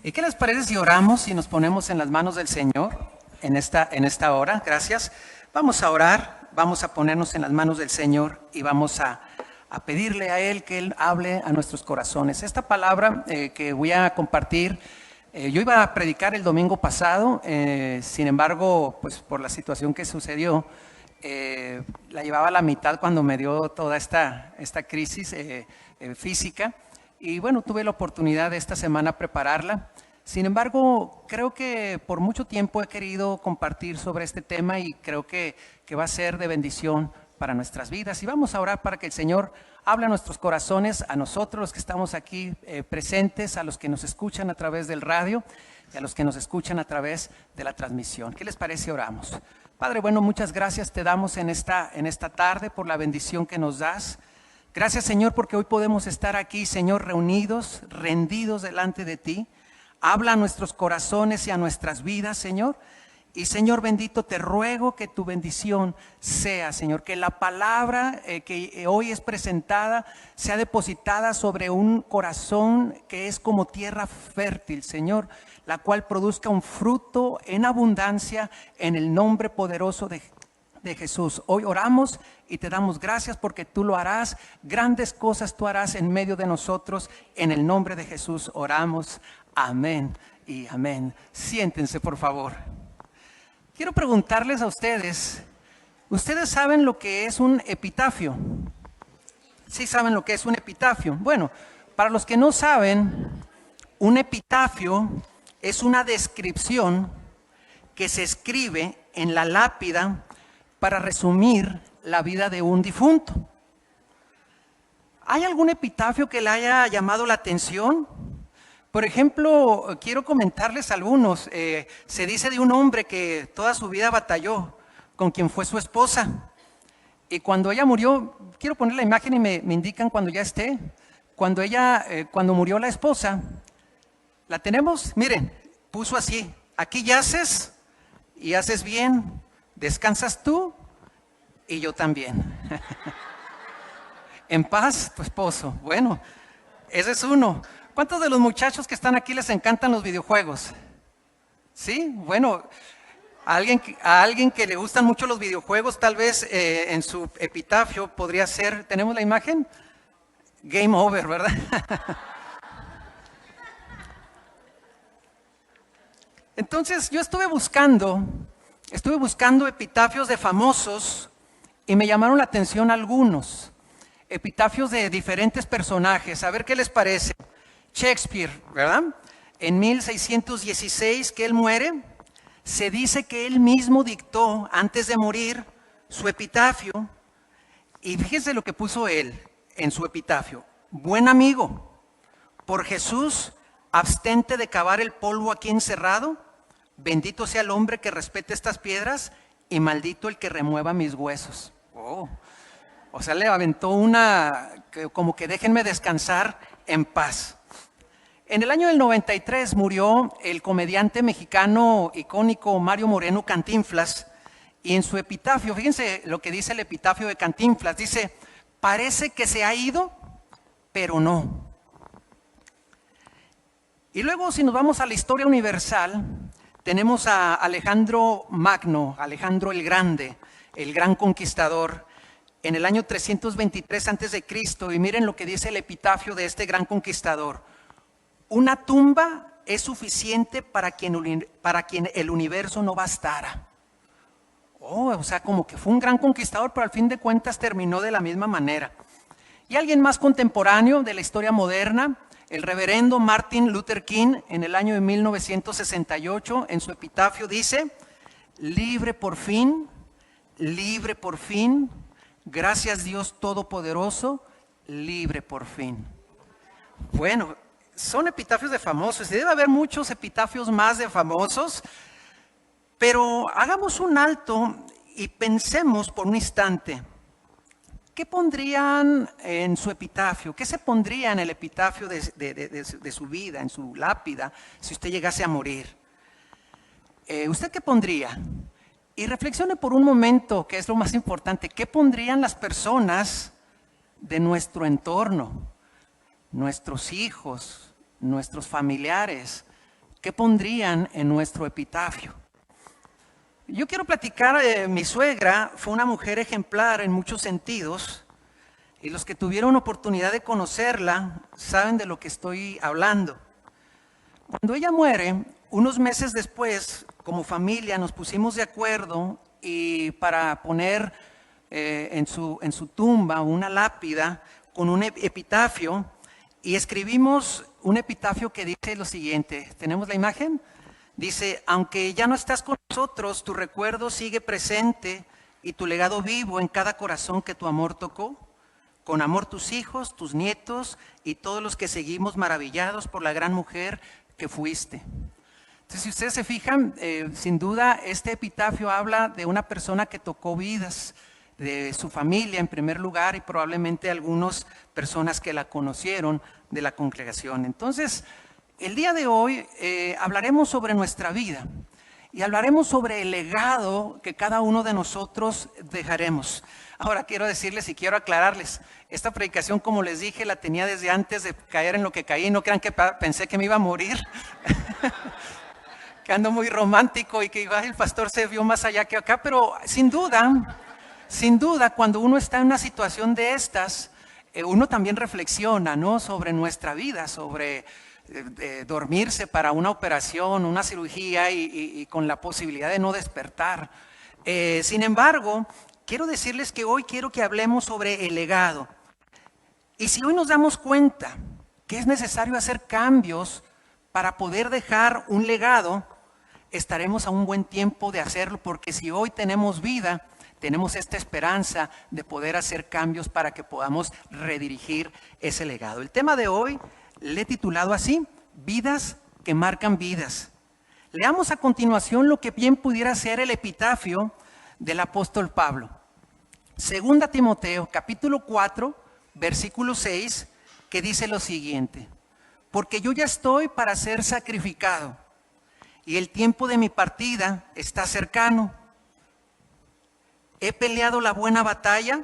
¿Y qué les parece si oramos y nos ponemos en las manos del Señor en esta hora? Gracias. Vamos a orar, vamos a ponernos en las manos del Señor y vamos a pedirle a Él que Él hable a nuestros corazones. Esta palabra que voy a compartir, yo iba a predicar el domingo pasado, sin embargo, pues por la situación que sucedió, la llevaba a la mitad cuando me dio toda esta crisis física. Y bueno, tuve la oportunidad de esta semana prepararla. Sin embargo, creo que por mucho tiempo he querido compartir sobre este tema y creo que va a ser de bendición para nuestras vidas. Y vamos a orar para que el Señor hable a nuestros corazones, a nosotros los que estamos aquí presentes, a los que nos escuchan a través del radio y a los que nos escuchan a través de la transmisión. ¿Qué les parece? Oramos. Padre, bueno, muchas gracias te damos en esta tarde por la bendición que nos das. Gracias, Señor, porque hoy podemos estar aquí, Señor, reunidos, rendidos delante de ti. Habla a nuestros corazones y a nuestras vidas, Señor. Y, Señor bendito, te ruego que tu bendición sea, Señor, que la palabra que hoy es presentada sea depositada sobre un corazón que es como tierra fértil, Señor, la cual produzca un fruto en abundancia en el nombre poderoso de Jesús. Hoy oramos y te damos gracias porque tú lo harás. Grandes cosas tú harás en medio de nosotros. En el nombre de Jesús oramos. Amén y amén. Siéntense, por favor. Quiero preguntarles a ustedes, ¿ustedes saben lo que es un epitafio? ¿Sí saben lo que es un epitafio? Bueno, para los que no saben, un epitafio es una descripción que se escribe en la lápida para resumir la vida de un difunto. ¿Hay algún epitafio que le haya llamado la atención? Por ejemplo, quiero comentarles algunos. Se dice de un hombre que toda su vida batalló con quien fue su esposa. Y cuando ella murió, quiero poner la imagen y me indican cuando ya esté. Cuando murió la esposa, ¿la tenemos? Miren, puso así: aquí yaces y haces bien. Descansas tú y yo también. En paz, tu esposo. Bueno, ese es uno. ¿Cuántos de los muchachos que están aquí les encantan los videojuegos? ¿Sí? Bueno, a alguien que le gustan mucho los videojuegos, tal vez en su epitafio podría ser, ¿tenemos la imagen? Game over, ¿verdad? Entonces, yo estuve buscando epitafios de famosos y me llamaron la atención algunos. Epitafios de diferentes personajes. A ver qué les parece. Shakespeare, ¿verdad? En 1616 que él muere, se dice que él mismo dictó antes de morir su epitafio. Y fíjense lo que puso él en su epitafio. Buen amigo, por Jesús, abstente de cavar el polvo aquí encerrado. Bendito sea el hombre que respete estas piedras y maldito el que remueva mis huesos. Oh. O sea, le aventó como que déjenme descansar en paz. En el año del 93 murió el comediante mexicano icónico Mario Moreno Cantinflas. Y en su epitafio, fíjense lo que dice el epitafio de Cantinflas. Dice, parece que se ha ido, pero no. Y luego, si nos vamos a la historia universal, tenemos a Alejandro Magno, Alejandro el Grande, el gran conquistador, en el año 323 a.C. Y miren lo que dice el epitafio de este gran conquistador. Una tumba es suficiente para quien el universo no bastara. O sea, como que fue un gran conquistador, pero al fin de cuentas terminó de la misma manera. Y alguien más contemporáneo de la historia moderna, el reverendo Martin Luther King, en el año de 1968, en su epitafio dice, libre por fin, gracias Dios Todopoderoso, libre por fin. Bueno, son epitafios de famosos, y debe haber muchos epitafios más de famosos, pero hagamos un alto y pensemos por un instante. ¿Qué pondrían en su epitafio? ¿Qué se pondría en el epitafio de su vida, en su lápida, si usted llegase a morir? ¿Usted qué pondría? Y reflexione por un momento, que es lo más importante. ¿Qué pondrían las personas de nuestro entorno? Nuestros hijos, nuestros familiares, ¿qué pondrían en nuestro epitafio? Yo quiero platicar, mi suegra fue una mujer ejemplar en muchos sentidos, y los que tuvieron oportunidad de conocerla saben de lo que estoy hablando. Cuando ella muere, unos meses después, como familia nos pusimos de acuerdo y para poner en su tumba una lápida con un epitafio, y escribimos un epitafio que dice lo siguiente. ¿Tenemos la imagen? Dice: aunque ya no estás con nosotros, tu recuerdo sigue presente y tu legado vivo en cada corazón que tu amor tocó. Con amor tus hijos, tus nietos y todos los que seguimos maravillados por la gran mujer que fuiste. Entonces, si ustedes se fijan, sin duda este epitafio habla de una persona que tocó vidas, de su familia en primer lugar, y probablemente algunas personas que la conocieron de la congregación. Entonces, el día de hoy hablaremos sobre nuestra vida y hablaremos sobre el legado que cada uno de nosotros dejaremos. Ahora quiero decirles y quiero aclararles, esta predicación, como les dije, la tenía desde antes de caer en lo que caí. No crean que pensé que me iba a morir, que ando muy romántico y que el pastor se vio más allá que acá, pero sin duda, cuando uno está en una situación de estas, uno también reflexiona, ¿no?, sobre nuestra vida, sobre dormirse para una operación, una cirugía y con la posibilidad de no despertar. Sin embargo, quiero decirles que hoy quiero que hablemos sobre el legado. Y si hoy nos damos cuenta que es necesario hacer cambios para poder dejar un legado, estaremos a un buen tiempo de hacerlo, porque si hoy tenemos vida, tenemos esta esperanza de poder hacer cambios para que podamos redirigir ese legado. El tema de hoy le he titulado así: vidas que marcan vidas. Leamos a continuación lo que bien pudiera ser el epitafio del apóstol Pablo. Segunda Timoteo, capítulo 4, versículo 6, que dice lo siguiente: porque yo ya estoy para ser sacrificado, y el tiempo de mi partida está cercano. He peleado la buena batalla,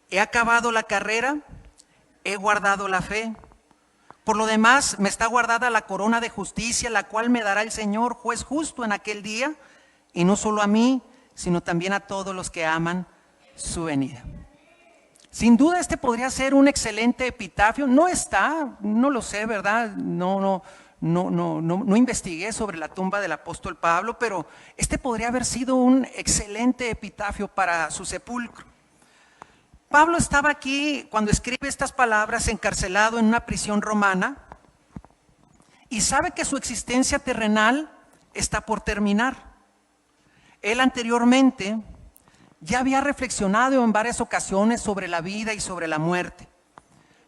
he acabado la carrera, he guardado la fe. Por lo demás, me está guardada la corona de justicia, la cual me dará el Señor, juez justo, en aquel día, y no solo a mí, sino también a todos los que aman su venida. Sin duda este podría ser un excelente epitafio. No está, no lo sé, ¿verdad? No investigué sobre la tumba del apóstol Pablo, pero este podría haber sido un excelente epitafio para su sepulcro. Pablo estaba aquí cuando escribe estas palabras, encarcelado en una prisión romana, y sabe que su existencia terrenal está por terminar. Él anteriormente ya había reflexionado en varias ocasiones sobre la vida y sobre la muerte.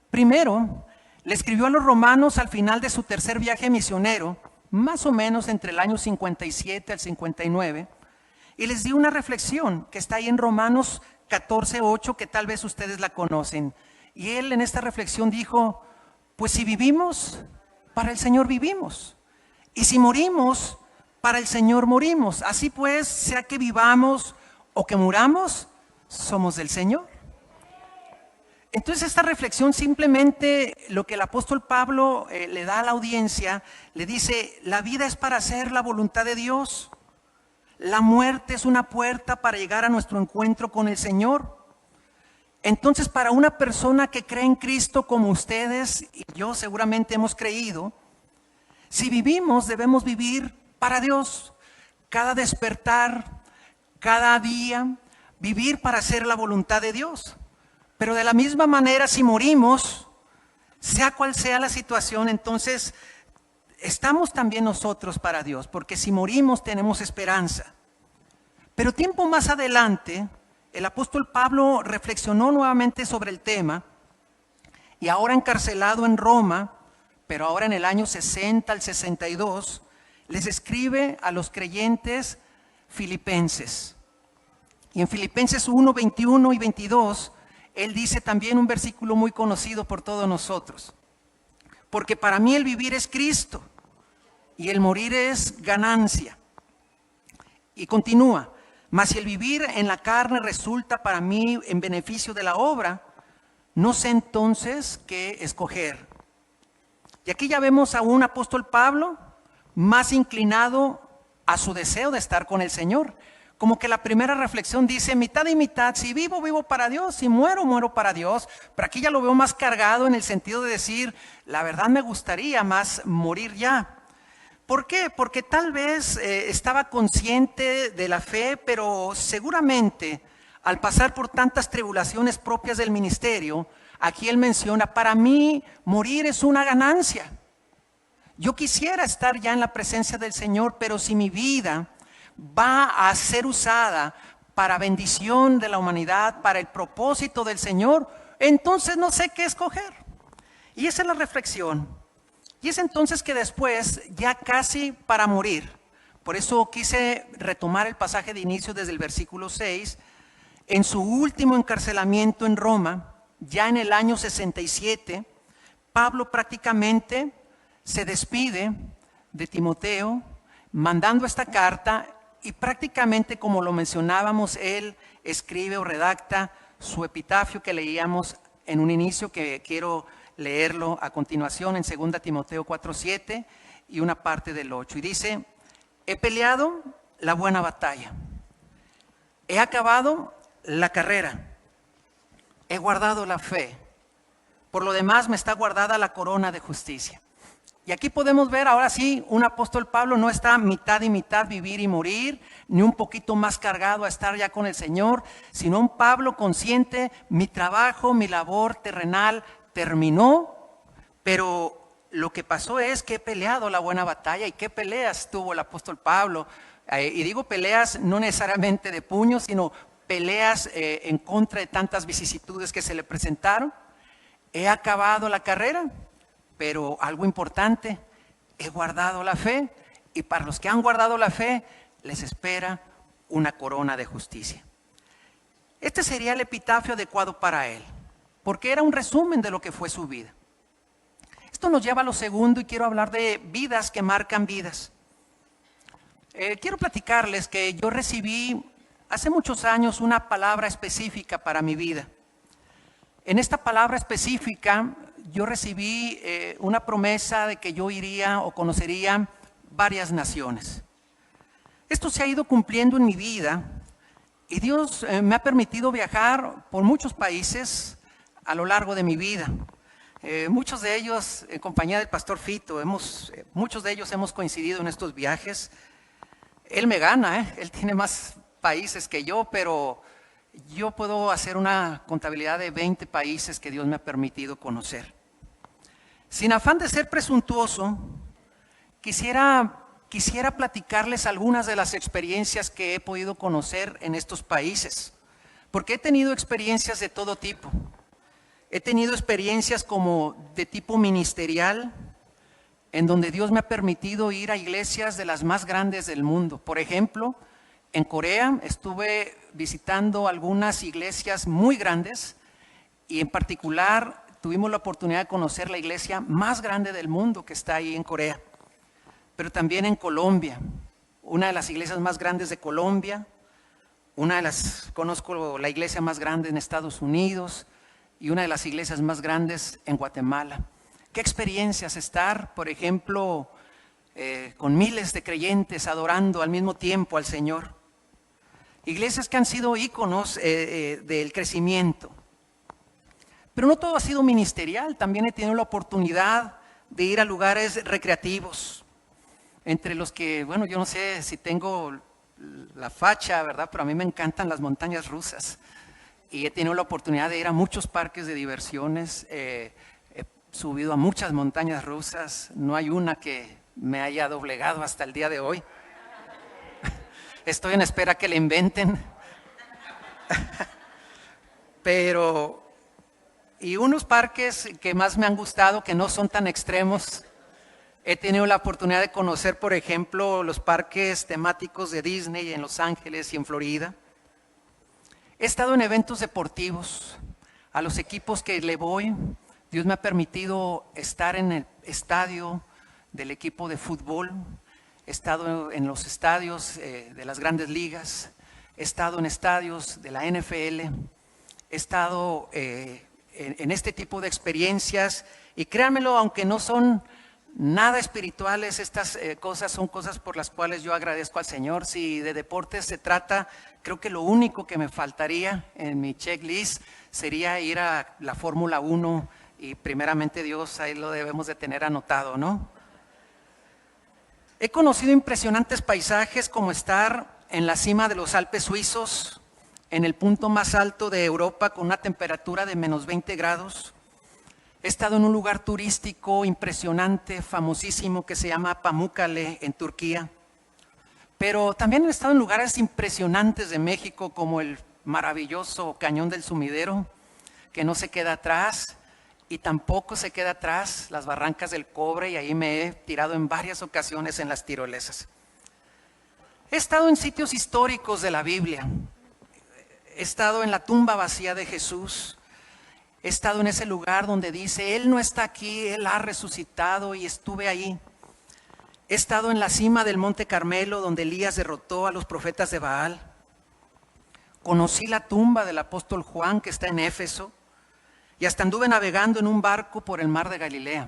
Primero, le escribió a los romanos al final de su tercer viaje misionero, más o menos entre el año 57 al 59, y les dio una reflexión que está ahí en Romanos 14:8, que tal vez ustedes la conocen. Y él en esta reflexión dijo: pues si vivimos, para el Señor vivimos, y si morimos, para el Señor morimos. Así pues, sea que vivamos o que muramos, somos del Señor. Entonces esta reflexión, simplemente lo que el apóstol Pablo le da a la audiencia, le dice: la vida es para hacer la voluntad de Dios. La muerte es una puerta para llegar a nuestro encuentro con el Señor. Entonces, para una persona que cree en Cristo, como ustedes y yo seguramente hemos creído, si vivimos, debemos vivir para Dios. Cada despertar, cada día, vivir para hacer la voluntad de Dios. Pero de la misma manera, si morimos, sea cual sea la situación, entonces estamos también nosotros para Dios, porque si morimos tenemos esperanza. Pero tiempo más adelante, el apóstol Pablo reflexionó nuevamente sobre el tema, y ahora encarcelado en Roma, pero ahora en el año 60 al 62, les escribe a los creyentes filipenses. Y en Filipenses 1, 21 y 22, él dice también un versículo muy conocido por todos nosotros: porque para mí el vivir es Cristo y el morir es ganancia. Y continúa: mas si el vivir en la carne resulta para mí en beneficio de la obra, no sé entonces qué escoger. Y aquí ya vemos a un apóstol Pablo más inclinado a su deseo de estar con el Señor. Como que la primera reflexión dice mitad y mitad, si vivo, vivo para Dios, si muero, muero para Dios. Pero aquí ya lo veo más cargado en el sentido de decir, la verdad me gustaría más morir ya. ¿Por qué? Porque tal vez estaba consciente de la fe, pero seguramente al pasar por tantas tribulaciones propias del ministerio, aquí él menciona, para mí morir es una ganancia. Yo quisiera estar ya en la presencia del Señor, pero si mi vida va a ser usada para bendición de la humanidad, para el propósito del Señor, entonces no sé qué escoger. Y esa es la reflexión. Y es entonces que después, ya casi para morir, por eso quise retomar el pasaje de inicio desde el versículo 6, en su último encarcelamiento en Roma, ya en el año 67, Pablo prácticamente se despide de Timoteo, mandando esta carta, y prácticamente como lo mencionábamos, él escribe o redacta su epitafio que leíamos en un inicio, que quiero leerlo a continuación en 2 Timoteo 4:7 y una parte del 8. Y dice, he peleado la buena batalla, he acabado la carrera, he guardado la fe, por lo demás me está guardada la corona de justicia. Y aquí podemos ver, ahora sí, un apóstol Pablo no está mitad y mitad, vivir y morir, ni un poquito más cargado a estar ya con el Señor, sino un Pablo consciente, mi trabajo, mi labor terrenal terminó, pero lo que pasó es que he peleado la buena batalla. ¿Y qué peleas tuvo el apóstol Pablo? Y digo peleas no necesariamente de puños, sino peleas en contra de tantas vicisitudes que se le presentaron. He acabado la carrera, pero algo importante, he guardado la fe, y para los que han guardado la fe, les espera una corona de justicia. Este sería el epitafio adecuado para él, porque era un resumen de lo que fue su vida. Esto nos lleva a lo segundo, y quiero hablar de vidas que marcan vidas. Quiero platicarles que yo recibí hace muchos años una palabra específica para mi vida. En esta palabra específica yo recibí una promesa de que yo iría o conocería varias naciones. Esto se ha ido cumpliendo en mi vida, y Dios me ha permitido viajar por muchos países a lo largo de mi vida. Muchos de ellos en compañía del pastor Fito, muchos de ellos hemos coincidido en estos viajes. Él me gana, él tiene más países que yo, pero yo puedo hacer una contabilidad de 20 países que Dios me ha permitido conocer. Sin afán de ser presuntuoso, quisiera platicarles algunas de las experiencias que he podido conocer en estos países, porque he tenido experiencias de todo tipo. He tenido experiencias como de tipo ministerial, en donde Dios me ha permitido ir a iglesias de las más grandes del mundo. Por ejemplo, en Corea estuve visitando algunas iglesias muy grandes, y en particular tuvimos la oportunidad de conocer la iglesia más grande del mundo que está ahí en Corea. Pero también en Colombia, una de las iglesias más grandes de Colombia, conozco la iglesia más grande en Estados Unidos, y una de las iglesias más grandes en Guatemala. ¿Qué experiencias estar, por ejemplo, con miles de creyentes adorando al mismo tiempo al Señor? Iglesias que han sido íconos del crecimiento. Pero no todo ha sido ministerial, también he tenido la oportunidad de ir a lugares recreativos, entre los que, bueno, yo no sé si tengo la facha, ¿verdad? Pero a mí me encantan las montañas rusas, y he tenido la oportunidad de ir a muchos parques de diversiones, he subido a muchas montañas rusas, no hay una que me haya doblegado hasta el día de hoy. Estoy en espera que le inventen. Y unos parques que más me han gustado, que no son tan extremos, he tenido la oportunidad de conocer, por ejemplo, los parques temáticos de Disney en Los Ángeles y en Florida. He estado en eventos deportivos, a los equipos que le voy. Dios me ha permitido estar en el estadio del equipo de fútbol, he estado en los estadios de las grandes ligas, he estado en estadios de la NFL, he estado en este tipo de experiencias, y créanmelo, aunque no son nada espirituales. Estas cosas son cosas por las cuales yo agradezco al Señor. Si de deportes se trata, creo que lo único que me faltaría en mi checklist sería ir a la Fórmula 1 y primeramente Dios, ahí lo debemos de tener anotado, ¿no? He conocido impresionantes paisajes como estar en la cima de los Alpes suizos, en el punto más alto de Europa con una temperatura de menos 20 grados. He estado en un lugar turístico impresionante, famosísimo, que se llama Pamukkale en Turquía. Pero también he estado en lugares impresionantes de México como el maravilloso Cañón del Sumidero, que no se queda atrás, y tampoco se queda atrás las Barrancas del Cobre, y ahí me he tirado en varias ocasiones en las tirolesas. He estado en sitios históricos de la Biblia. He estado en la tumba vacía de Jesús. He estado en ese lugar donde dice, Él no está aquí, Él ha resucitado, y estuve ahí. He estado en la cima del Monte Carmelo, donde Elías derrotó a los profetas de Baal. Conocí la tumba del apóstol Juan, que está en Éfeso, y hasta anduve navegando en un barco por el mar de Galilea.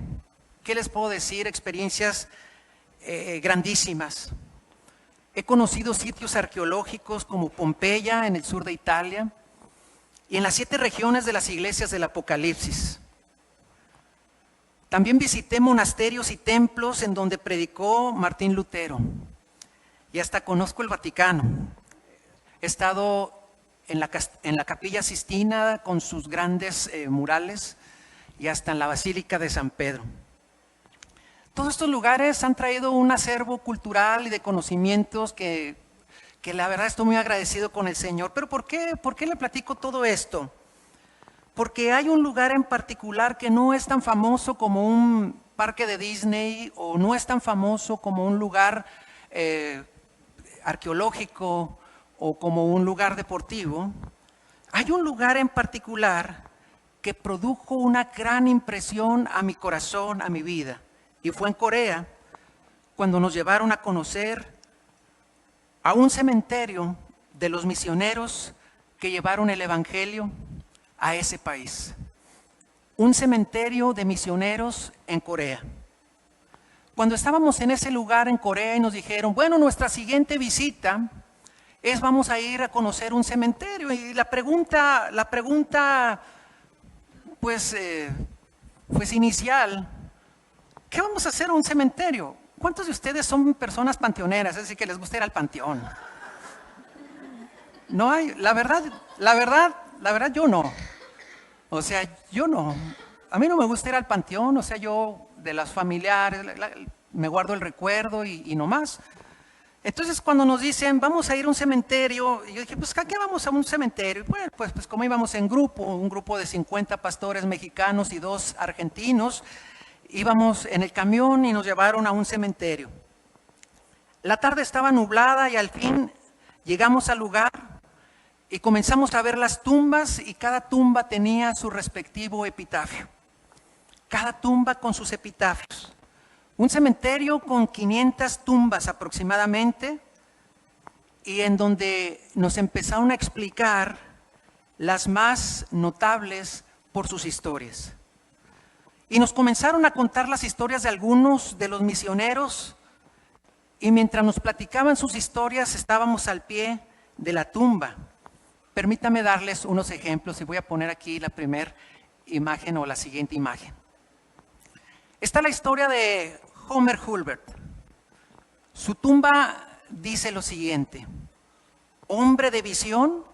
¿Qué les puedo decir? Experiencias grandísimas. He conocido sitios arqueológicos como Pompeya en el sur de Italia y en las 7 regiones de las iglesias del Apocalipsis. También visité monasterios y templos en donde predicó Martín Lutero, y hasta conozco el Vaticano. He estado en la Capilla Sistina con sus grandes murales, y hasta en la Basílica de San Pedro. Todos estos lugares han traído un acervo cultural y de conocimientos que la verdad estoy muy agradecido con el Señor. ¿Pero por qué le platico todo esto? Porque hay un lugar en particular que no es tan famoso como un parque de Disney, o no es tan famoso como un lugar arqueológico o como un lugar deportivo. Hay un lugar en particular que produjo una gran impresión a mi corazón, a mi vida. Y fue en Corea, cuando nos llevaron a conocer a un cementerio de los misioneros que llevaron el evangelio a ese país. Un cementerio de misioneros en Corea. Cuando estábamos en ese lugar en Corea y nos dijeron, bueno, nuestra siguiente visita vamos a ir a conocer un cementerio. Y la pregunta pues inicial, ¿qué vamos a hacer en un cementerio? ¿Cuántos de ustedes son personas panteoneras? Es decir, que les gusta ir al panteón. No hay, la verdad yo no. O sea, yo no. A mí no me gusta ir al panteón. O sea, yo de las familiares me guardo el recuerdo y no más. Entonces cuando nos dicen, vamos a ir a un cementerio, y yo dije, pues ¿a qué vamos a un cementerio? Bueno, pues como íbamos en grupo, un grupo de 50 pastores mexicanos y 2 argentinos, íbamos en el camión y nos llevaron a un cementerio. La tarde estaba nublada y al fin llegamos al lugar y comenzamos a ver las tumbas, y cada tumba tenía su respectivo epitafio. Cada tumba con sus epitafios. Un cementerio con 500 tumbas aproximadamente, y en donde nos empezaron a explicar las más notables por sus historias. Y nos comenzaron a contar las historias de algunos de los misioneros, y mientras nos platicaban sus historias estábamos al pie de la tumba. Permítame darles unos ejemplos, y voy a poner aquí la primera imagen o la siguiente imagen. Está la historia de Homer Hulbert. Su tumba dice lo siguiente: hombre de visión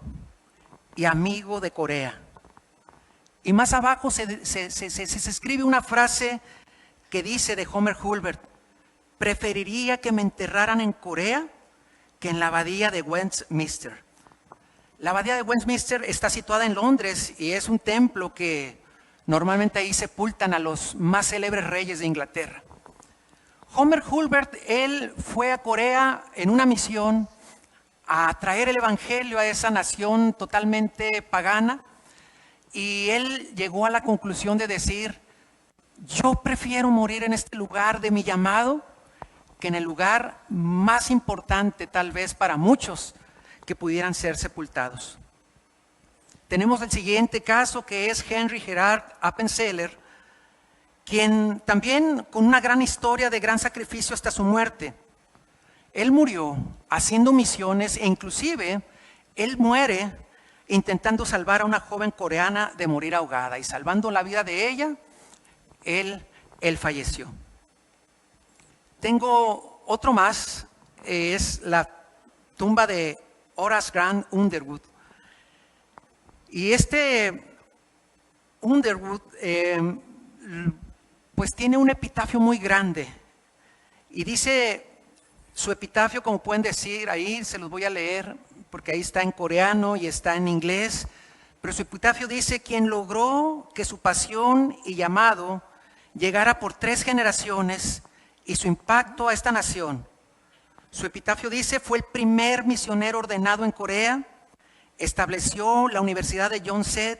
y amigo de Corea. Y más abajo se escribe una frase que dice de Homer Hulbert: preferiría que me enterraran en Corea que en la abadía de Westminster. La abadía de Westminster está situada en Londres y es un templo que normalmente ahí sepultan a los más célebres reyes de Inglaterra. Homer Hulbert, él fue a Corea en una misión a traer el evangelio a esa nación totalmente pagana, y él llegó a la conclusión de decir: yo prefiero morir en este lugar de mi llamado que en el lugar más importante tal vez para muchos que pudieran ser sepultados. Tenemos el siguiente caso, que es Henry Gerard Appenzeller. quien también con una gran historia de gran sacrificio hasta su muerte. Él murió haciendo misiones e inclusive él muere intentando salvar a una joven coreana de morir ahogada, y salvando la vida de ella, él falleció. Tengo otro más, es la tumba de Horace Grant Underwood. Y este Underwood pues tiene un epitafio muy grande, y dice su epitafio, como pueden decir ahí, se los voy a leer porque ahí está en coreano y está en inglés, pero su epitafio dice: quien logró que su pasión y llamado llegara por 3 generaciones y su impacto a esta nación. Su epitafio dice: fue el primer misionero ordenado en Corea, estableció la Universidad de Yonsei,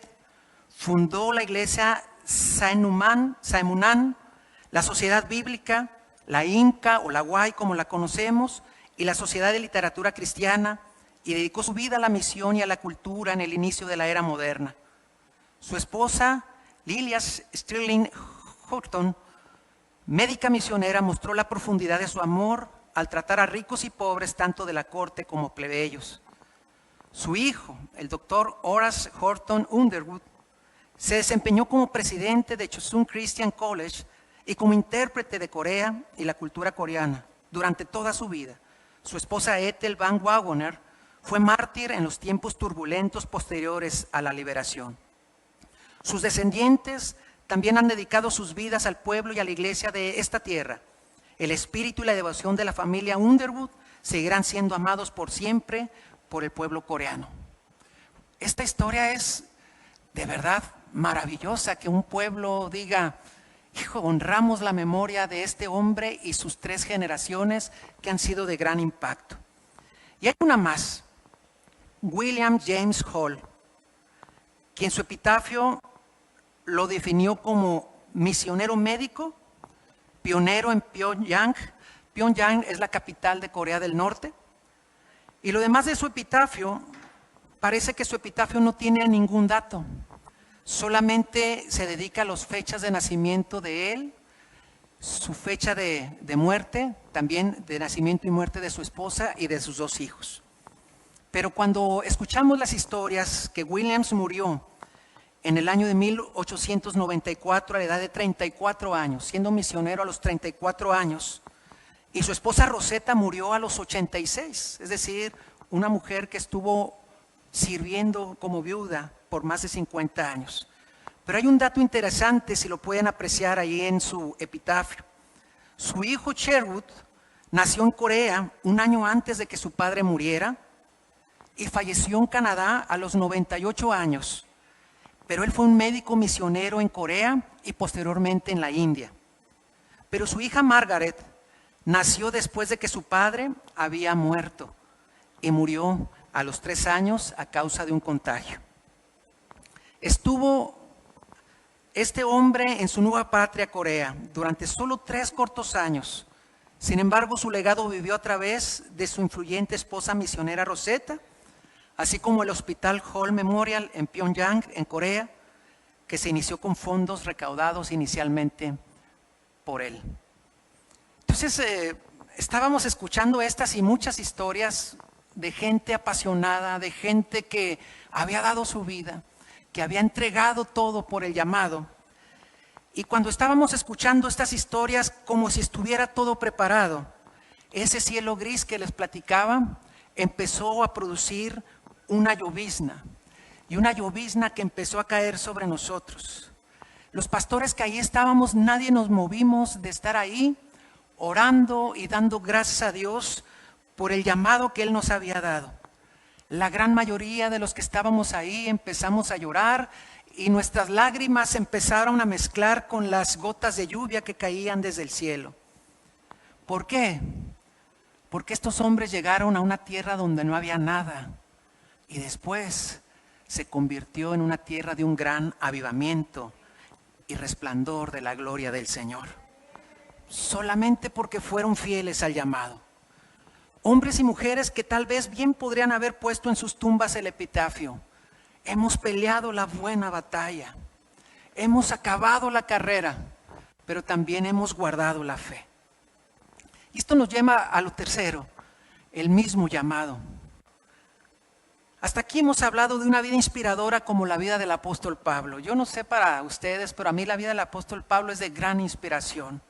fundó la iglesia Saemunan, la Sociedad Bíblica, la Inca o la Huay como la conocemos, y la Sociedad de Literatura Cristiana, y dedicó su vida a la misión y a la cultura en el inicio de la era moderna. Su esposa, Lilias Sterling Horton, médica misionera, mostró la profundidad de su amor al tratar a ricos y pobres tanto de la corte como plebeyos. Su hijo, el doctor Horace Horton Underwood, se desempeñó como presidente de Chosun Christian College y como intérprete de Corea y la cultura coreana durante toda su vida. Su esposa Ethel Van Wagoner fue mártir en los tiempos turbulentos posteriores a la liberación. Sus descendientes también han dedicado sus vidas al pueblo y a la iglesia de esta tierra. El espíritu y la devoción de la familia Underwood seguirán siendo amados por siempre por el pueblo coreano. Esta historia es de verdad maravillosa, que un pueblo diga: hijo, honramos la memoria de este hombre y sus 3 generaciones que han sido de gran impacto. Y hay una más, William James Hall, quien su epitafio lo definió como misionero médico, pionero en Pyongyang. Pyongyang es la capital de Corea del Norte. Y lo demás de su epitafio, parece que su epitafio no tiene ningún dato. Solamente se dedica a las fechas de nacimiento de él, su fecha de muerte, también de nacimiento y muerte de su esposa y de sus 2 hijos. Pero cuando escuchamos las historias que Williams murió en el año de 1894 a la edad de 34 años, siendo misionero a los 34 años, y su esposa Rosetta murió a los 86, es decir, una mujer que estuvo sirviendo como viuda por más de 50 años. Pero hay un dato interesante, si lo pueden apreciar ahí en su epitafio. Su hijo Sherwood nació en Corea un año antes de que su padre muriera y falleció en Canadá a los 98 años. Pero él fue un médico misionero en Corea y posteriormente en la India. Pero su hija Margaret nació después de que su padre había muerto y murió a los 3 años a causa de un contagio. Estuvo este hombre en su nueva patria, Corea, durante solo 3 cortos años. Sin embargo, su legado vivió a través de su influyente esposa misionera Rosetta, así como el Hospital Hall Memorial en Pyongyang, en Corea, que se inició con fondos recaudados inicialmente por él. Entonces, estábamos escuchando estas y muchas historias de gente apasionada, de gente que había dado su vida, que había entregado todo por el llamado. Y cuando estábamos escuchando estas historias, como si estuviera todo preparado, ese cielo gris que les platicaba empezó a producir una llovizna, y una llovizna que empezó a caer sobre nosotros. Los pastores que ahí estábamos, nadie nos movimos de estar ahí orando y dando gracias a Dios por el llamado que Él nos había dado. La gran mayoría de los que estábamos ahí empezamos a llorar y nuestras lágrimas empezaron a mezclar con las gotas de lluvia que caían desde el cielo. ¿Por qué? Porque estos hombres llegaron a una tierra donde no había nada y después se convirtió en una tierra de un gran avivamiento y resplandor de la gloria del Señor. Solamente porque fueron fieles al llamado. Hombres y mujeres que tal vez bien podrían haber puesto en sus tumbas el epitafio: hemos peleado la buena batalla, hemos acabado la carrera, pero también hemos guardado la fe. Y esto nos lleva a lo tercero, el mismo llamado. Hasta aquí hemos hablado de una vida inspiradora como la vida del apóstol Pablo. Yo no sé para ustedes, pero a mí la vida del apóstol Pablo es de gran inspiración.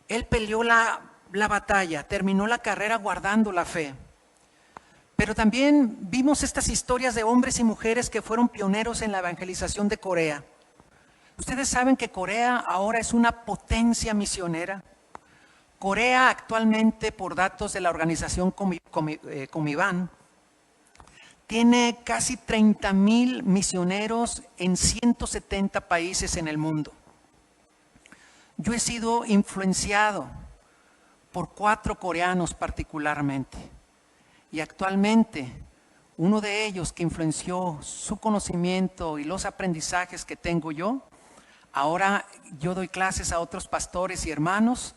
Él peleó la batalla, terminó la carrera guardando la fe. Pero también vimos estas historias de hombres y mujeres que fueron pioneros en la evangelización de Corea. Ustedes saben que Corea ahora es una potencia misionera. Corea actualmente, por datos de la organización Comiban, tiene casi 30,000 misioneros en 170 países en el mundo. Yo he sido influenciado por 4 coreanos particularmente. Y actualmente, uno de ellos que influenció su conocimiento y los aprendizajes que tengo yo, ahora yo doy clases a otros pastores y hermanos,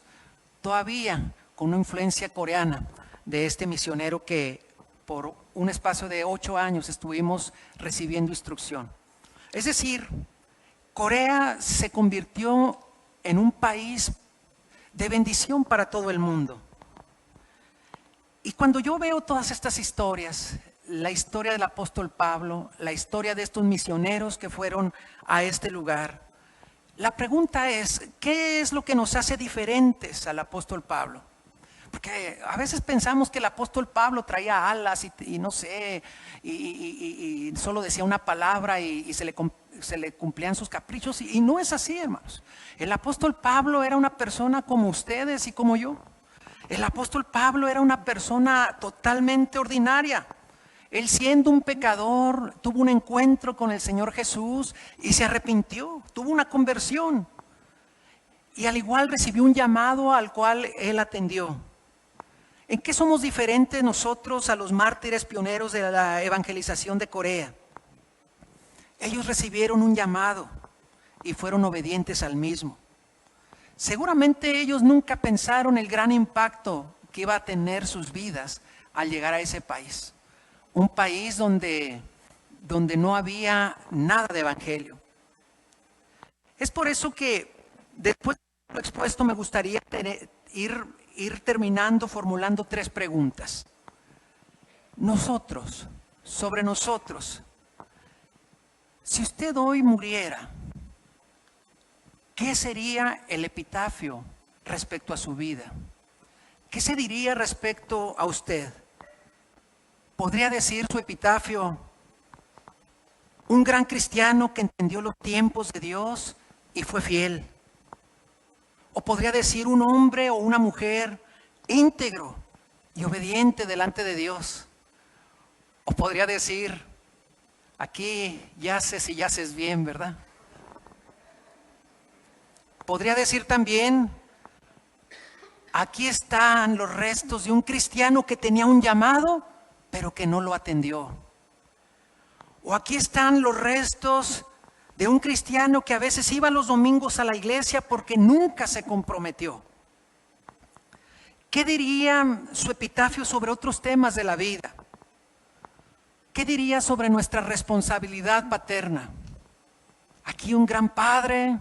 todavía con una influencia coreana de este misionero que por un espacio de 8 años estuvimos recibiendo instrucción. Es decir, Corea se convirtió en un país de bendición para todo el mundo. Y cuando yo veo todas estas historias, la historia del apóstol Pablo, la historia de estos misioneros que fueron a este lugar, la pregunta es, ¿qué es lo que nos hace diferentes al apóstol Pablo? Porque a veces pensamos que el apóstol Pablo traía alas y no sé, y solo decía una palabra y se le cumplían sus caprichos. Y no es así, hermanos. El apóstol Pablo era una persona como ustedes y como yo. El apóstol Pablo era una persona totalmente ordinaria. Él, siendo un pecador, tuvo un encuentro con el Señor Jesús y se arrepintió, tuvo una conversión. Y al igual recibió un llamado al cual él atendió. ¿En qué somos diferentes nosotros a los mártires pioneros de la evangelización de Corea? Ellos recibieron un llamado y fueron obedientes al mismo. Seguramente ellos nunca pensaron el gran impacto que iba a tener sus vidas al llegar a ese país. Un país donde no había nada de evangelio. Es por eso que después de lo expuesto me gustaría ir terminando formulando 3 preguntas. Sobre nosotros, si usted hoy muriera, ¿qué sería el epitafio respecto a su vida? ¿Qué se diría respecto a usted? ¿Podría decir su epitafio: un gran cristiano que entendió los tiempos de Dios y fue fiel? ¿O podría decir un hombre o una mujer íntegro y obediente delante de Dios? ¿O podría decir: aquí yaces y yaces bien, ¿verdad? Podría decir también: aquí están los restos de un cristiano que tenía un llamado, pero que no lo atendió. O aquí están los restos de un cristiano que a veces iba los domingos a la iglesia porque nunca se comprometió. ¿Qué diría su epitafio sobre otros temas de la vida? ¿Qué diría sobre nuestra responsabilidad paterna? Aquí un gran padre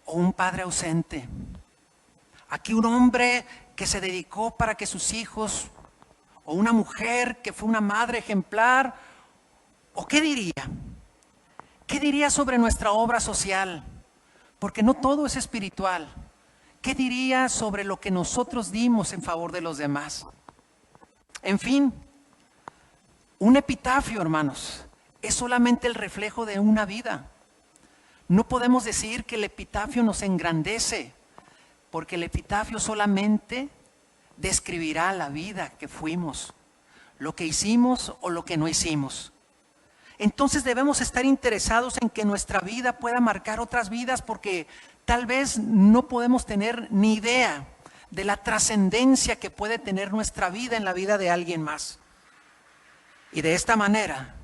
o un padre ausente. Aquí un hombre que se dedicó para que sus hijos, o una mujer que fue una madre ejemplar. ¿O qué diría? ¿Qué diría sobre nuestra obra social? Porque no todo es espiritual. ¿Qué diría sobre lo que nosotros dimos en favor de los demás? En fin, un epitafio, hermanos, es solamente el reflejo de una vida. No podemos decir que el epitafio nos engrandece, porque el epitafio solamente describirá la vida que fuimos, lo que hicimos o lo que no hicimos. Entonces debemos estar interesados en que nuestra vida pueda marcar otras vidas, porque tal vez no podemos tener ni idea de la trascendencia que puede tener nuestra vida en la vida de alguien más. Y de esta manera,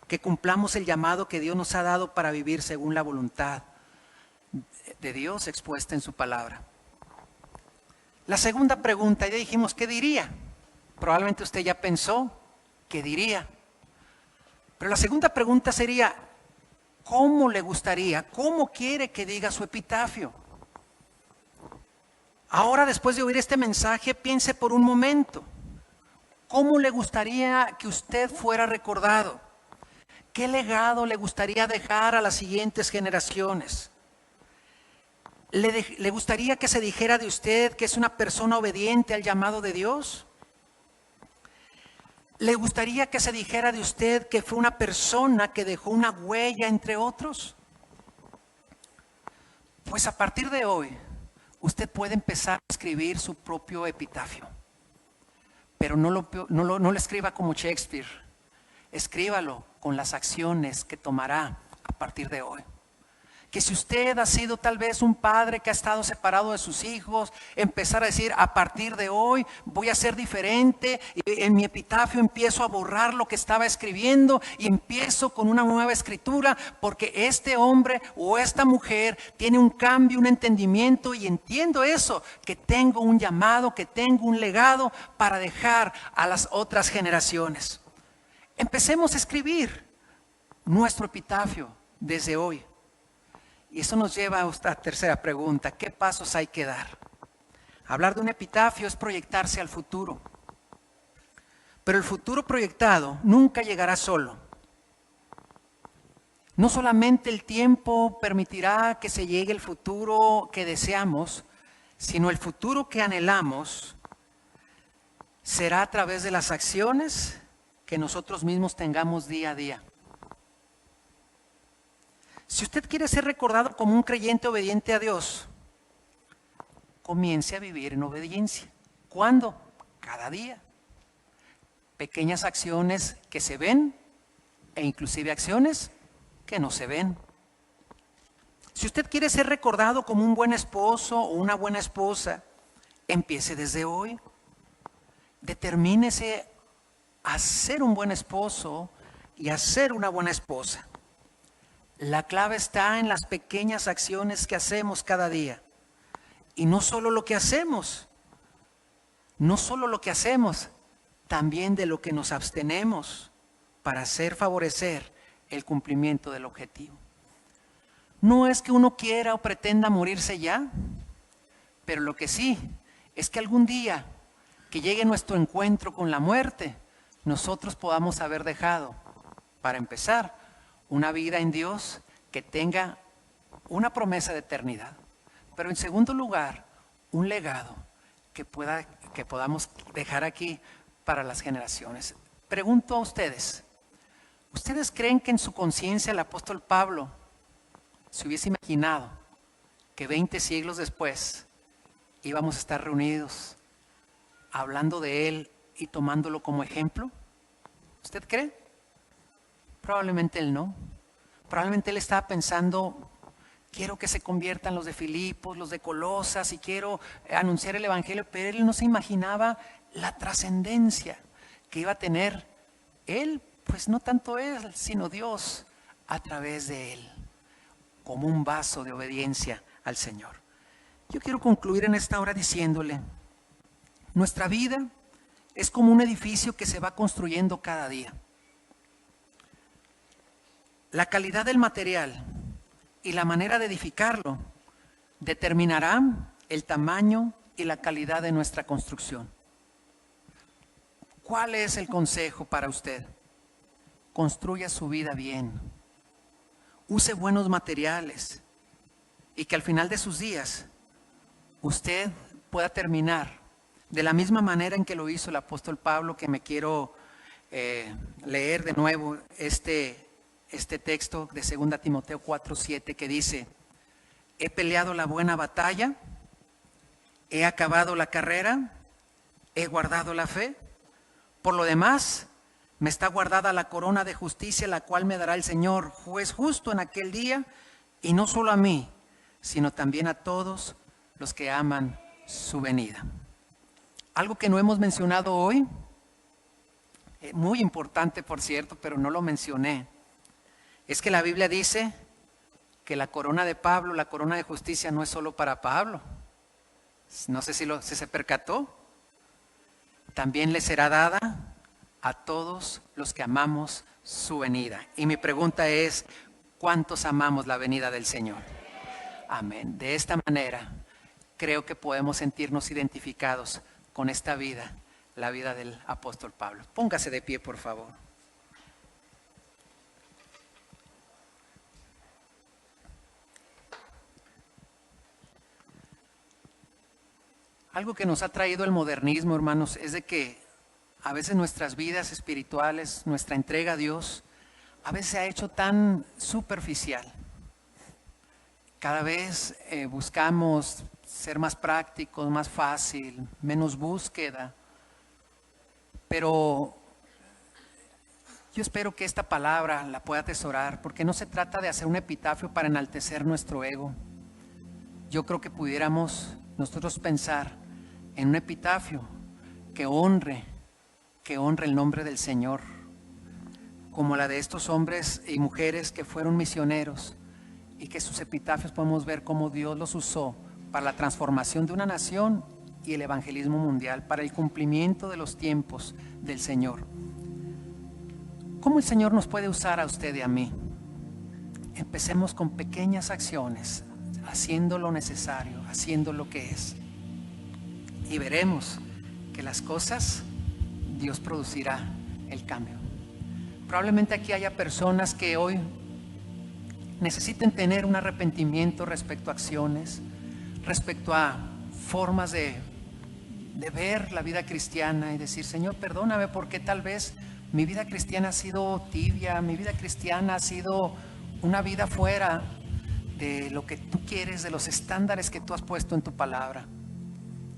que cumplamos el llamado que Dios nos ha dado para vivir según la voluntad de Dios expuesta en su palabra. La segunda pregunta, ya dijimos, ¿qué diría? Probablemente usted ya pensó, ¿qué diría? Pero la segunda pregunta sería, ¿cómo le gustaría, cómo quiere que diga su epitafio? Ahora, después de oír este mensaje, piense por un momento, ¿cómo le gustaría que usted fuera recordado? ¿Qué legado le gustaría dejar a las siguientes generaciones? ¿Le gustaría que se dijera de usted que es una persona obediente al llamado de Dios? ¿Le gustaría que se dijera de usted que fue una persona que dejó una huella entre otros? Pues a partir de hoy, usted puede empezar a escribir su propio epitafio. Pero no lo escriba como Shakespeare. Escríbalo con las acciones que tomará a partir de hoy. Que si usted ha sido tal vez un padre que ha estado separado de sus hijos, empezar a decir, a partir de hoy voy a ser diferente, y en mi epitafio empiezo a borrar lo que estaba escribiendo y empiezo con una nueva escritura, porque este hombre o esta mujer tiene un cambio, un entendimiento, y entiendo eso, que tengo un llamado, que tengo un legado para dejar a las otras generaciones. Empecemos a escribir nuestro epitafio desde hoy. Y eso nos lleva a esta tercera pregunta: ¿qué pasos hay que dar? Hablar de un epitafio es proyectarse al futuro. Pero el futuro proyectado nunca llegará solo. No solamente el tiempo permitirá que se llegue el futuro que deseamos, sino el futuro que anhelamos será a través de las acciones que nosotros mismos tengamos día a día. Si usted quiere ser recordado como un creyente obediente a Dios, comience a vivir en obediencia. ¿Cuándo? Cada día. Pequeñas acciones que se ven e inclusive acciones que no se ven. Si usted quiere ser recordado como un buen esposo o una buena esposa, empiece desde hoy. Determínese a ser un buen esposo y a ser una buena esposa. La clave está en las pequeñas acciones que hacemos cada día. Y no solo lo que hacemos, también de lo que nos abstenemos para hacer favorecer el cumplimiento del objetivo. No es que uno quiera o pretenda morirse ya, pero lo que sí es que algún día que llegue nuestro encuentro con la muerte, nosotros podamos haber dejado, para empezar, una vida en Dios que tenga una promesa de eternidad. Pero en segundo lugar, un legado que podamos dejar aquí para las generaciones. Pregunto a ustedes, ¿ustedes creen que en su conciencia el apóstol Pablo se hubiese imaginado que 20 siglos después íbamos a estar reunidos hablando de él y tomándolo como ejemplo? ¿Usted cree? Probablemente él no. Probablemente él estaba pensando, quiero que se conviertan los de Filipos, los de Colosas, y quiero anunciar el evangelio, pero él no se imaginaba la trascendencia que iba a tener él, pues no tanto él, sino Dios a través de él, como un vaso de obediencia al Señor. Yo quiero concluir en esta hora diciéndole, nuestra vida es como un edificio que se va construyendo cada día. La calidad del material y la manera de edificarlo determinará el tamaño y la calidad de nuestra construcción. ¿Cuál es el consejo para usted? Construya su vida bien. Use buenos materiales y que al final de sus días usted pueda terminar de la misma manera en que lo hizo el apóstol Pablo, que me quiero leer de nuevo este texto de 2 Timoteo 4:7 que dice: he peleado la buena batalla, he acabado la carrera, he guardado la fe. Por lo demás, me está guardada la corona de justicia, la cual me dará el Señor, juez justo en aquel día, y no solo a mí, sino también a todos los que aman su venida. Algo que no hemos mencionado hoy, muy importante por cierto, pero no lo mencioné, es que la Biblia dice que la corona de Pablo, la corona de justicia, no es solo para Pablo. No sé si se percató. También le será dada a todos los que amamos su venida. Y mi pregunta es, ¿cuántos amamos la venida del Señor? Amén. De esta manera, creo que podemos sentirnos identificados con esta vida, la vida del apóstol Pablo. Póngase de pie, por favor. Algo que nos ha traído el modernismo, hermanos, es de que a veces nuestras vidas espirituales, nuestra entrega a Dios, a veces se ha hecho tan superficial. Cada vez buscamos ser más prácticos, más fácil, menos búsqueda. Pero yo espero que esta palabra la pueda atesorar, porque no se trata de hacer un epitafio para enaltecer nuestro ego. Yo creo que pudiéramos nosotros pensar en un epitafio que honre el nombre del Señor, como la de estos hombres y mujeres que fueron misioneros, y que sus epitafios podemos ver cómo Dios los usó para la transformación de una nación y el evangelismo mundial, para el cumplimiento de los tiempos del Señor. ¿Cómo el Señor nos puede usar a usted y a mí? Empecemos con pequeñas acciones, haciendo lo necesario, haciendo lo que es. Y veremos que las cosas, Dios producirá el cambio. Probablemente aquí haya personas que hoy necesiten tener un arrepentimiento respecto a acciones, respecto a formas de ver la vida cristiana y decir: Señor, perdóname porque tal vez mi vida cristiana ha sido tibia, mi vida cristiana ha sido una vida fuera de lo que tú quieres, de los estándares que tú has puesto en tu palabra.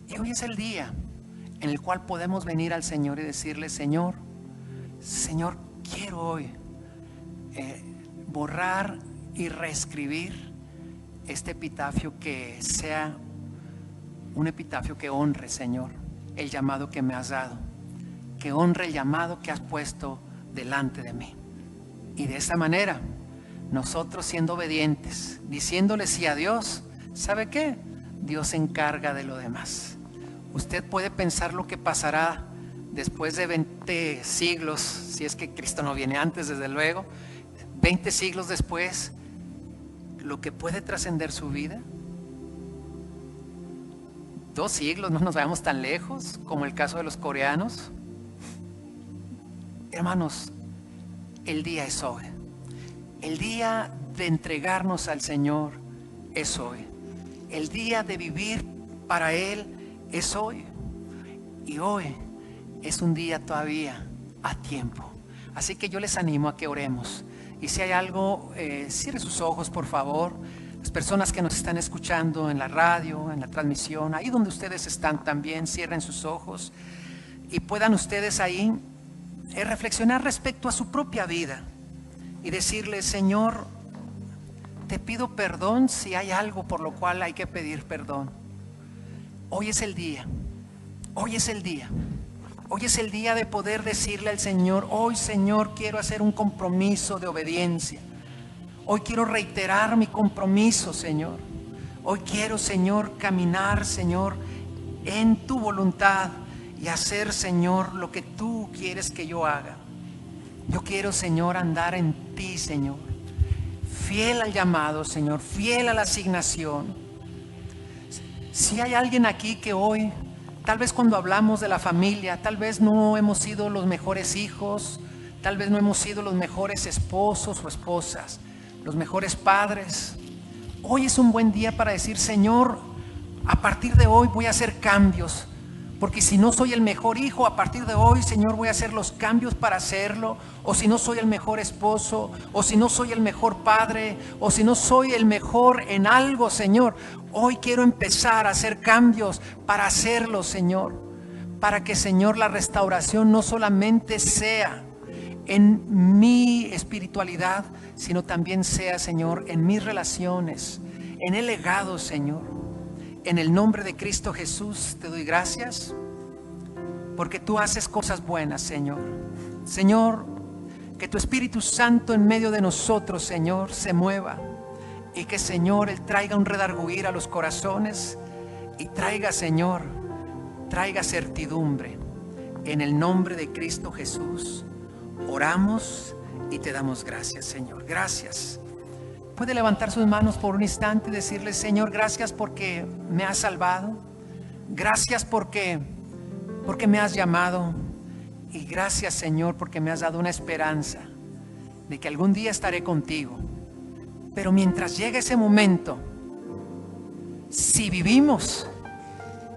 Y hoy es el día en el cual podemos venir al Señor y decirle: Señor, quiero hoy borrar y reescribir este epitafio, que sea un epitafio que honre, Señor, el llamado que me has dado, que honre el llamado que has puesto delante de mí. Y de esa manera, nosotros siendo obedientes, diciéndole sí a Dios, ¿sabe qué? Dios se encarga de lo demás. Usted puede pensar lo que pasará después de 20 siglos, si es que Cristo no viene antes, desde luego, 20 siglos después, lo que puede trascender su vida. 2 siglos, no nos vayamos tan lejos, como el caso de los coreanos. Hermanos, el día es hoy. El día de entregarnos al Señor es hoy. El día de vivir para Él es hoy. Y hoy es un día todavía a tiempo. Así que yo les animo a que oremos. Y si hay algo, cierre sus ojos, por favor. Las personas que nos están escuchando en la radio, en la transmisión, ahí donde ustedes están también, cierren sus ojos y puedan ustedes ahí reflexionar respecto a su propia vida y decirle: Señor, te pido perdón si hay algo por lo cual hay que pedir perdón. Hoy es el día, hoy es el día. Hoy es el día de poder decirle al Señor: hoy, Señor, quiero hacer un compromiso de obediencia. Hoy quiero reiterar mi compromiso, Señor. Hoy quiero, Señor, caminar, Señor, en tu voluntad y hacer, Señor, lo que tú quieres que yo haga. Yo quiero, Señor, andar en ti, Señor. Fiel al llamado, Señor, fiel a la asignación. Si hay alguien aquí que hoy, tal vez cuando hablamos de la familia, tal vez no hemos sido los mejores hijos, tal vez no hemos sido los mejores esposos o esposas, los mejores padres. Hoy es un buen día para decir: Señor, a partir de hoy voy a hacer cambios, porque si no soy el mejor hijo, a partir de hoy, Señor, voy a hacer los cambios para hacerlo. O si no soy el mejor esposo, o si no soy el mejor padre, o si no soy el mejor en algo, Señor, hoy quiero empezar a hacer cambios para hacerlo, Señor. Para que, Señor, la restauración no solamente sea en mi espiritualidad, sino también sea, Señor, en mis relaciones, en el legado, Señor. En el nombre de Cristo Jesús te doy gracias, porque tú haces cosas buenas, Señor. Señor, que tu Espíritu Santo en medio de nosotros, Señor, se mueva. Y que, Señor, Él traiga un redarguir a los corazones. Y traiga, Señor, traiga certidumbre. En el nombre de Cristo Jesús oramos y te damos gracias, Señor. Gracias. Puede levantar sus manos por un instante y decirle: Señor, gracias porque me has salvado. Gracias porque me has llamado. Y gracias, Señor, porque me has dado una esperanza de que algún día estaré contigo. Pero mientras llegue ese momento, si vivimos,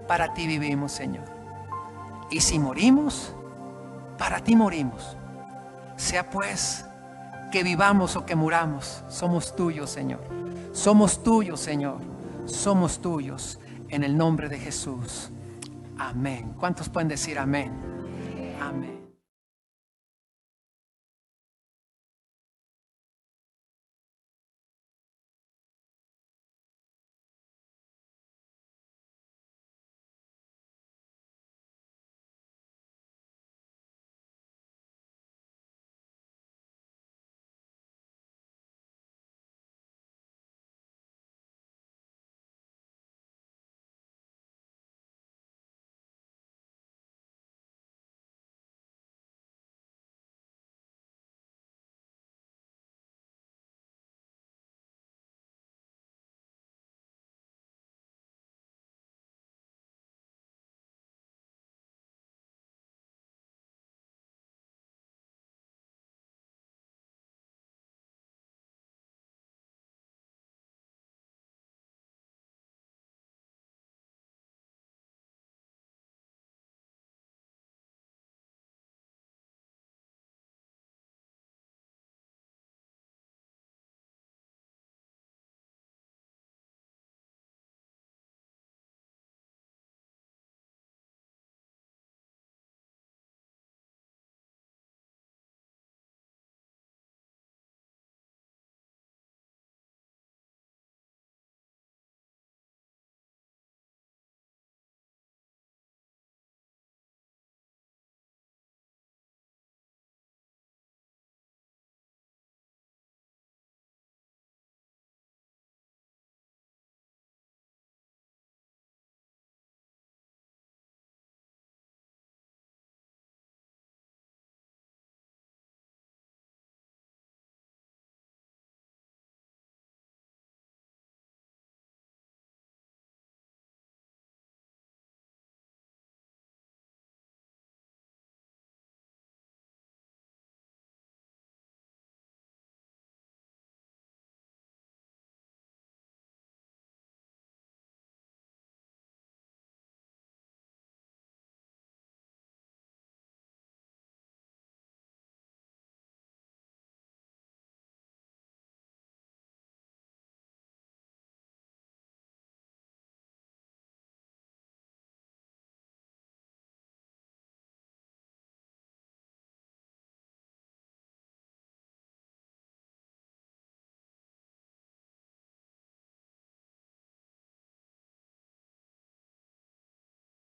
para ti vivimos, Señor. Y si morimos, para ti morimos. Sea pues que vivamos o que muramos, somos tuyos, Señor. Somos tuyos, Señor. Somos tuyos. En el nombre de Jesús. Amén. ¿Cuántos pueden decir amén? Amén.